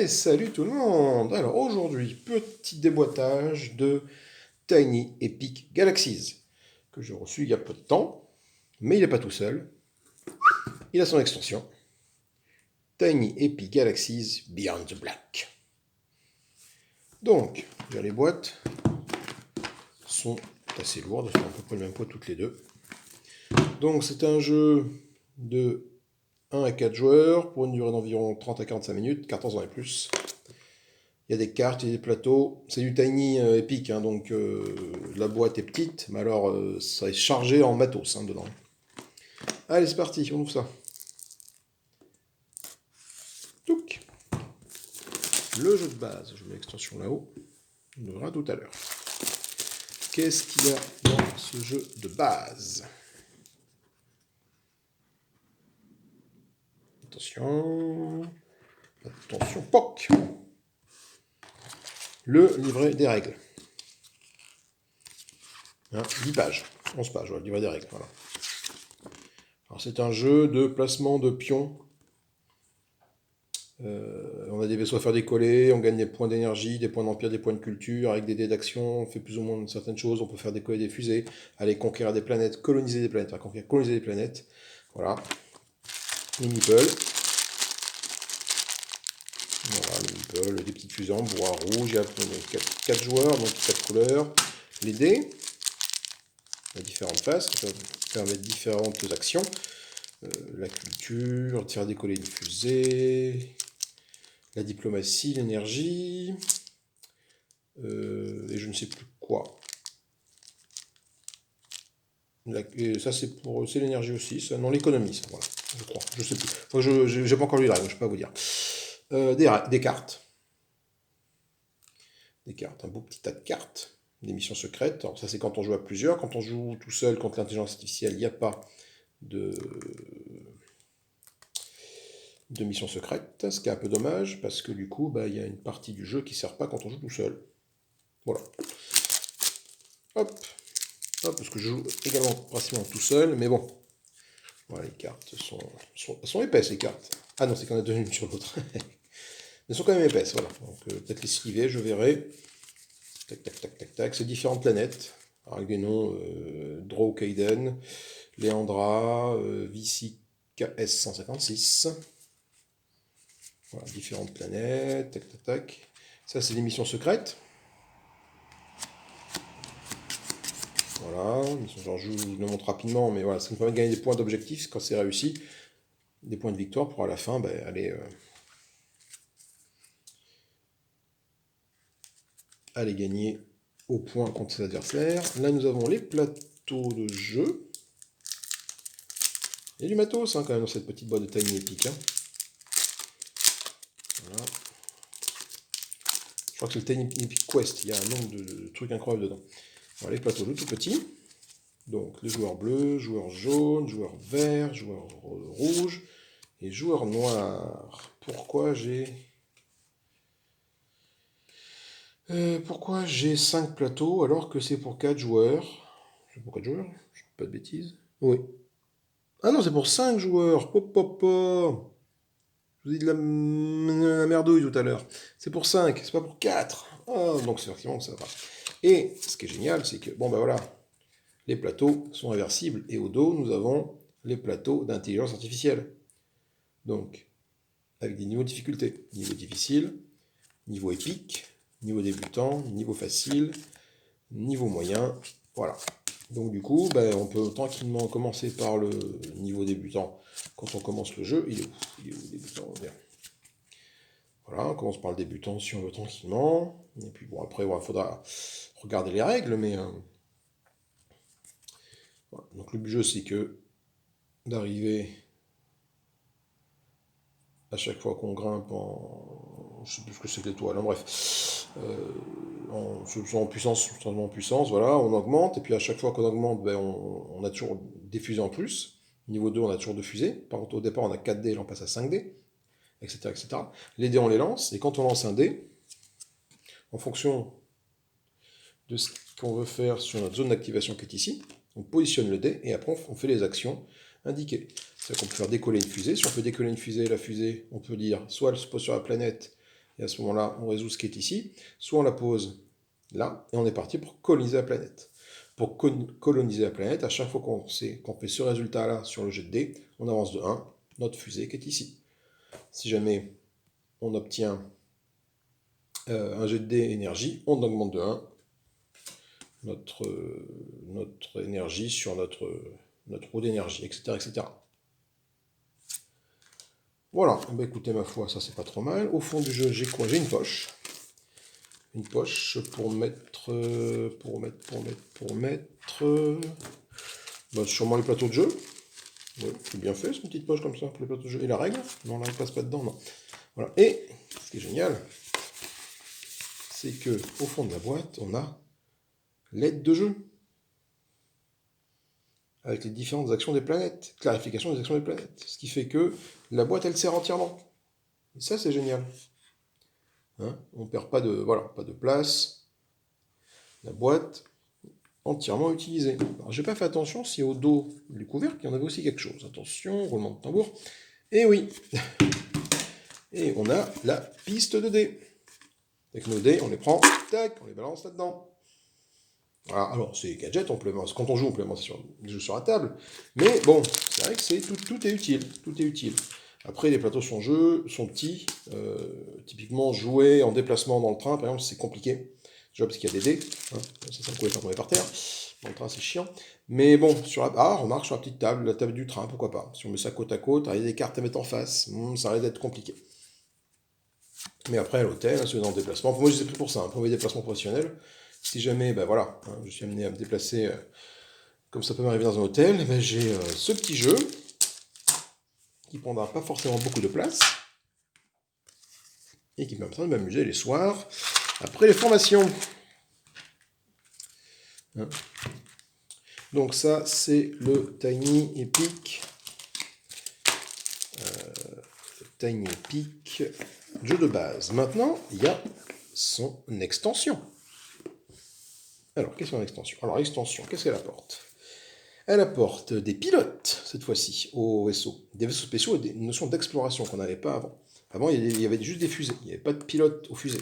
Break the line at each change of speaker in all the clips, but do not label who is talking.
Et salut tout le monde! Alors aujourd'hui, petit déboîtage de Tiny Epic Galaxies, que j'ai reçu il y a peu de temps, mais il n'est pas tout seul. Il a son extension, Tiny Epic Galaxies Beyond the Black. Donc, les boîtes sont assez lourdes, elles font à peu près le même poids toutes les deux. Donc c'est un jeu de 1 à 4 joueurs pour une durée d'environ 30 à 45 minutes, 14 ans et plus. Il y a des cartes, il y a des plateaux. C'est du Tiny Epic, hein, donc la boîte est petite, mais alors ça est chargé en matos dedans. Allez, c'est parti, on ouvre ça. Touc. Le jeu de base, je mets l'extension là-haut. On verra tout à l'heure. Qu'est-ce qu'il y a dans ce jeu de base? Attention. Attention, POC. Le livret des règles. 10 pages, 11 pages, le livret des règles. Voilà. Alors c'est un jeu de placement de pions. On a des vaisseaux à faire décoller, on gagne des points d'énergie, des points d'empire, des points de culture, avec des dés d'action, on fait plus ou moins certaines choses, on peut faire décoller des fusées, aller conquérir des planètes, coloniser des planètes, coloniser des planètes. Voilà. Les meeples. Voilà, les meeples, des petites fusées en bois rouge, il y a 4 joueurs, donc 4 couleurs. Les dés, les différentes faces, ça permet différentes actions. La culture, faire décoller une fusée, la diplomatie, l'énergie, et je ne sais plus quoi. Et ça c'est l'énergie aussi, ça, non l'économie, ça, voilà, je crois, je sais plus. Je n'ai pas encore lu la règle, je ne peux pas vous dire. Des cartes. Des cartes, un beau petit tas de cartes, des missions secrètes. Alors ça c'est quand on joue à plusieurs, quand on joue tout seul contre l'intelligence artificielle, il n'y a pas de mission secrète, ce qui est un peu dommage, parce que du coup, il y a une partie du jeu qui ne sert pas quand on joue tout seul. Voilà. Hop. Hop, parce que je joue également principalement tout seul, mais bon. Voilà, les cartes sont épaisses, les cartes. Ah non, c'est qu'on a deux l'une sur l'autre. Elles sont quand même épaisses, voilà. Donc peut-être les sliver, je verrai. Tac, tac, tac, tac, tac. C'est différentes planètes, avec des noms Drowkaiden, Leandra, Vici KS156. Voilà, différentes planètes, tac, tac, tac. Ça, c'est des missions secrètes. Voilà, genre, je vous le montre rapidement, mais voilà, ça nous permet de gagner des points d'objectif quand c'est réussi. Des points de victoire pour à la fin aller gagner au point contre ses adversaires. Là, nous avons les plateaux de jeu. Il y a du matos quand même dans cette petite boîte de Tiny Epic. Voilà. Je crois que c'est le Tiny Epic Quest, il y a un nombre de trucs incroyables dedans. Voilà, les plateaux de jeu tout petits. Donc les joueurs bleus, joueurs jaunes, joueurs verts, joueurs rouges et joueurs noirs. Pourquoi j'ai 5 plateaux alors que c'est pour 4 joueurs? C'est pour 4 joueurs? Je ne dis pas de bêtises. Oui. Ah non, c'est pour 5 joueurs. Pop, pop, pop. Je vous ai dit de la merdouille tout à l'heure. C'est pour 5, c'est pas pour 4. Ah, donc c'est effectivement que ça va. Et ce qui est génial, c'est que, bon ben voilà, les plateaux sont inversibles. Et au dos, nous avons les plateaux d'intelligence artificielle. Donc, avec des niveaux de difficulté. Niveau difficile, niveau épique, niveau débutant, niveau facile, niveau moyen. Voilà. Donc du coup, on peut tranquillement commencer par le niveau débutant. Quand on commence le jeu, il est où le débutant? Voilà, on commence par le débutant si on veut tranquillement. Et puis bon, après, il faudra regarder les règles, mais... voilà. Donc le jeu, c'est que d'arriver à chaque fois qu'on grimpe en... Je sais plus ce que c'est que l'étoile, bref. En puissance, en puissance, voilà, on augmente, et puis à chaque fois qu'on augmente, on a toujours des fusées en plus. Niveau 2, on a toujours 2 fusées. Par contre, au départ, on a 4 dés, là on passe à 5 dés, etc., etc. Les dés, on les lance, et quand on lance un dé, en fonction de ce qu'on veut faire sur notre zone d'activation qui est ici, on positionne le dé, et après on fait les actions indiquées. C'est-à-dire qu'on peut faire décoller une fusée. Si on peut décoller une fusée, la fusée, on peut dire soit elle se pose sur la planète, Et à ce moment-là, on résout ce qui est ici. Soit on la pose là, et on est parti pour coloniser la planète. Pour coloniser la planète, à chaque fois qu'on fait ce résultat-là sur le jet de dés, on avance de 1, notre fusée qui est ici. Si jamais on obtient un jet de dés énergie, on augmente de 1 notre énergie sur notre roue d'énergie, etc., etc. Voilà, eh bien, écoutez, ma foi, ça c'est pas trop mal. Au fond du jeu, j'ai quoi? J'ai une poche. Une poche pour mettre... Bah, sûrement les plateaux de jeu. Ouais, c'est bien fait, cette petite poche comme ça, pour les plateaux de jeu. Et la règle? Non, la règle passe pas dedans, non. Voilà. Et, ce qui est génial, c'est que au fond de la boîte, on a l'aide de jeu. Avec les différentes actions des planètes. Clarification des actions des planètes. Ce qui fait que la boîte, elle sert entièrement. Et ça, c'est génial. Hein, on ne perd pas de, voilà, pas de place. La boîte, entièrement utilisée. Alors, j'ai pas fait attention si au dos du couvercle, il y en avait aussi quelque chose. Attention, roulement de tambour. Et oui. Et on a la piste de dés. Avec nos dés, on les prend, tac, on les balance là-dedans. Voilà, alors c'est gadget, on peut quand on joue, on peut les mettre sur la table. Mais bon, c'est vrai que tout est utile. Tout est utile. Après, les plateaux sont petits. Typiquement, jouer en déplacement dans le train, par exemple, c'est compliqué. Déjà parce qu'il y a des dés. Hein, ça ne pouvait pas tomber par terre. Dans le train, c'est chiant. Mais bon, remarque sur la petite table, la table du train, pourquoi pas. Si on met ça côte à côte, il y a des cartes à mettre en face, ça risque d'être compliqué. Mais après, à l'hôtel, si vous êtes en déplacement, moi je les ai pris pour ça, pour mes déplacements professionnels. Si jamais, ben voilà, je suis amené à me déplacer comme ça peut m'arriver dans un hôtel, ben j'ai ce petit jeu qui prendra pas forcément beaucoup de place et qui me permettra de m'amuser les soirs après les formations. Hein. Donc ça, c'est le Tiny Epic. Tiny Epic, jeu de base. Maintenant, il y a son extension. Alors, qu'est-ce que son extension? Alors, extension, qu'est-ce qu'elle apporte? Elle apporte des pilotes, cette fois-ci, au vaisseau. Des vaisseaux spéciaux et des notions d'exploration qu'on n'avait pas avant. Avant, il y avait juste des fusées. Il n'y avait pas de pilotes aux fusées.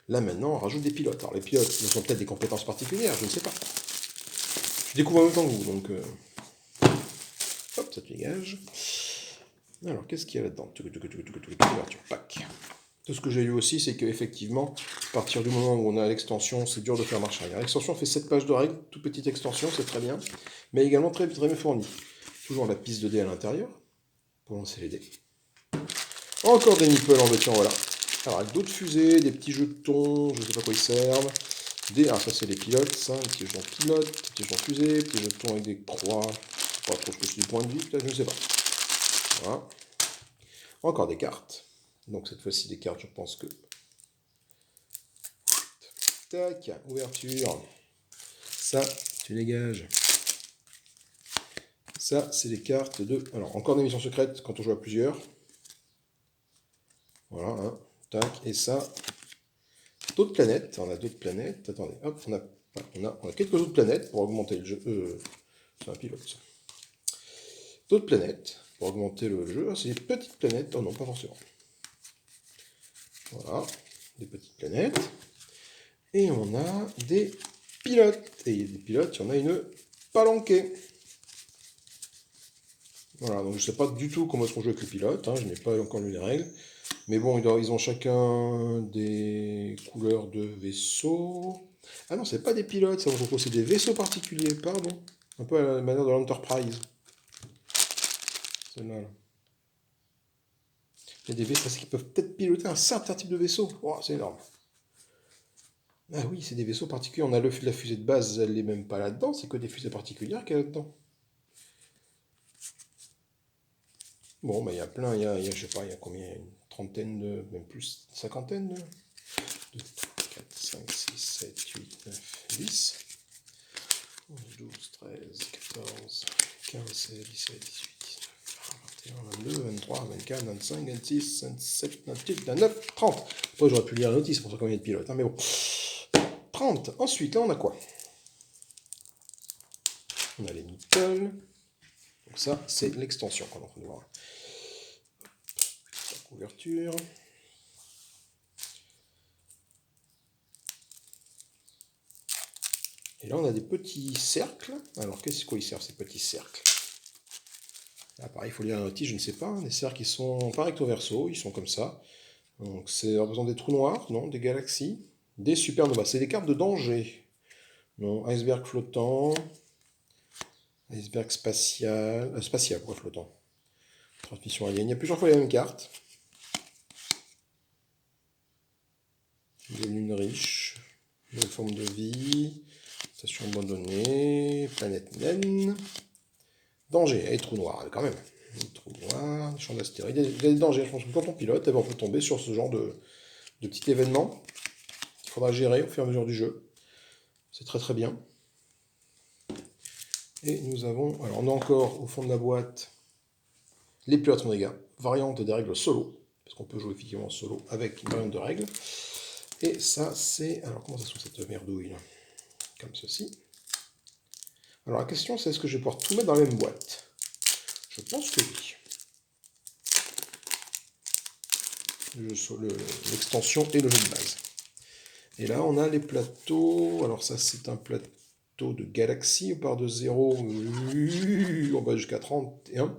Là, maintenant, on rajoute des pilotes. Alors, les pilotes, ils ont peut-être des compétences particulières, je ne sais pas. Je découvre en même temps que vous, donc... Hop, ça te dégage. Alors, qu'est-ce qu'il y a là-dedans? Ouverture, pack. Tout ce que j'ai lu aussi, c'est qu'effectivement, à partir du moment où on a l'extension, c'est dur de faire marche arrière. L'extension fait 7 pages de règles, toute petite extension, c'est très bien, mais également très, très bien fournie. Toujours la piste de dés à l'intérieur, pour lancer les dés. Encore des nipples en béton, voilà. Alors, avec d'autres fusées, des petits jetons, je ne sais pas quoi ils servent. Alors, ça, c'est les pilotes, ça, les petits jetons pilotes, petits jetons fusées, petits jetons avec des croix. Je sais pas trop ce que c'est du point de vie, peut-être, je ne sais pas. Voilà. Encore des cartes. Donc, cette fois-ci, des cartes, je pense que... Tac, ouverture. Ça, tu dégages. Ça, c'est les cartes de... Alors, encore des missions secrètes quand on joue à plusieurs. Voilà, hein. Tac, et ça, d'autres planètes. On a d'autres planètes. Attendez, hop, on a quelques autres planètes pour augmenter le jeu. C'est un pilote, ça. D'autres planètes pour augmenter le jeu. Ah, c'est des petites planètes. Oh non, pas forcément. Voilà, des petites planètes. Et on a des pilotes. Et des pilotes, il y en a une palanquée. Voilà, donc je ne sais pas du tout comment est-ce qu'on joue avec les pilotes, hein, je n'ai pas encore lu les règles. Mais bon, ils ont chacun des couleurs de vaisseaux. Ah non, c'est pas des pilotes, ça, c'est des vaisseaux particuliers, pardon. Un peu à la manière de l'Enterprise. Celle-là. Là. Il y a des vaisseaux qui peuvent peut-être piloter un certain type de vaisseau. Oh, c'est énorme. Ah oui, c'est des vaisseaux particuliers. On a la fusée de base, elle n'est même pas là-dedans, c'est que des fusées particulières qu'il y a là-dedans. Bon, bah, il y a plein, je sais pas, il y a combien? Une trentaine de, même plus, une cinquantaine de... 2, 3, 4, 5, 6, 7, 8, 9, 10, 11, 12, 13, 14, 15, 16, 17, 18, 19, 20, 21, 22, 23, 24, 25, 26, 27, 28, 29, 30. Après, j'aurais pu lire la notice pour ça combien de pilotes, hein, mais bon. 30. Ensuite, là, on a quoi? On a les meeples. Donc ça, c'est l'extension qu'on est en train de voir. La couverture. là, on a des petits cercles. Alors, qu'est-ce qu'ils servent, ces petits cercles? Là, pareil, il faut lire la notice, je ne sais pas. Hein, des cercles qui sont pas recto verso, ils sont comme ça. Donc, c'est représentant des trous noirs, non? Des galaxies, des supernovas. C'est des cartes de danger. Non, iceberg flottant, iceberg spatial, spatial, quoi, flottant. Transmission alien. Il y a plusieurs fois les mêmes cartes. Des lunes riches, nouvelle forme de vie, station abandonnée, planète naine, danger, et trou noir, quand même. Trou noir, champ d'astéroïdes, des dangers. Je pense que quand on pilote, on peut tomber sur ce genre de petit événement qu'il faudra gérer au fur et à mesure du jeu. C'est très très bien. Et nous avons, alors on a encore au fond de la boîte les pilotes en dégâts, variante des règles solo, parce qu'on peut jouer effectivement solo avec une variante de règles. Et ça, c'est... Alors, comment ça se trouve cette merdouille là? Comme ceci. Alors, la question, c'est est-ce que je vais pouvoir tout mettre dans la même boîte? Je pense que oui. L'extension et le jeu de base. Et là, on a les plateaux. Alors, ça, c'est un plateau de galaxie. On part de 0, on va jusqu'à 31.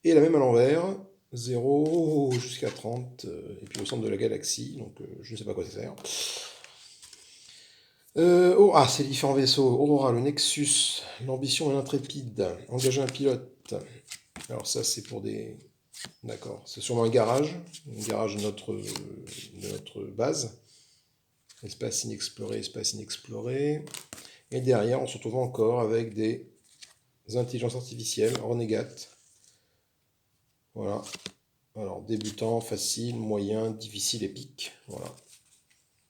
Et la même à l'envers. 0 jusqu'à 30. Et puis au centre de la galaxie. Donc, je ne sais pas à quoi ça sert. C'est les différents vaisseaux. Aurora, le Nexus, l'ambition et l'intrépide. Engager un pilote. Alors ça, c'est pour des... D'accord, c'est sûrement un garage de notre base. Espace inexploré. Et derrière, on se retrouve encore avec des intelligences artificielles, renégates. Voilà. Alors, débutant, facile, moyen, difficile, épique. Voilà.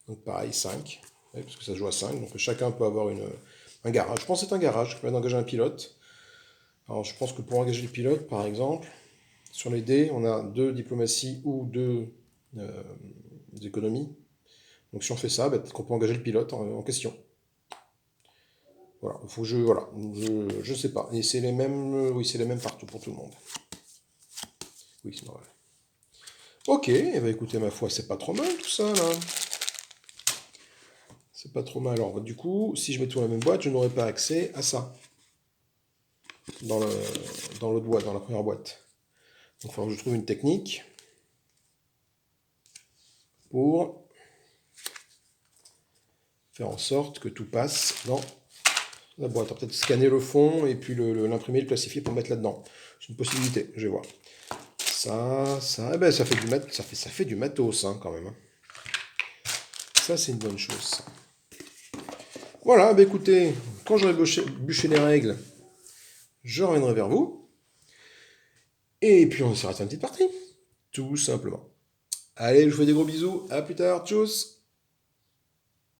Donc pareil, 5. Oui, parce que ça se joue à 5, donc chacun peut avoir un garage. Je pense que c'est un garage qui permet d'engager un pilote. Alors je pense que pour engager le pilote, par exemple, sur les dés, on a 2 diplomatie ou 2 économies. Donc si on fait ça, peut-être qu'on peut engager le pilote en question. Voilà, il faut que je sais pas. Et c'est les mêmes, oui, c'est les mêmes partout pour tout le monde. Oui, c'est normal. Ok, et bah écoutez, ma foi, c'est pas trop mal tout ça là. C'est pas trop mal. Alors du coup, si je mets tout dans la même boîte, je n'aurai pas accès à ça. Dans l'autre boîte, dans la première boîte. Donc il faudra que je trouve une technique pour faire en sorte que tout passe dans la boîte. Peut-être scanner le fond et puis l'imprimer, le classifier pour le mettre là-dedans. C'est une possibilité, je vais voir. Ça, eh ben, ça fait du matos hein, quand même. Ça, c'est une bonne chose. Voilà, bah écoutez, quand j'aurai bûché les règles, je reviendrai vers vous. Et puis on essaiera de faire une petite partie. Tout simplement. Allez, je vous fais des gros bisous. À plus tard. Tchuss!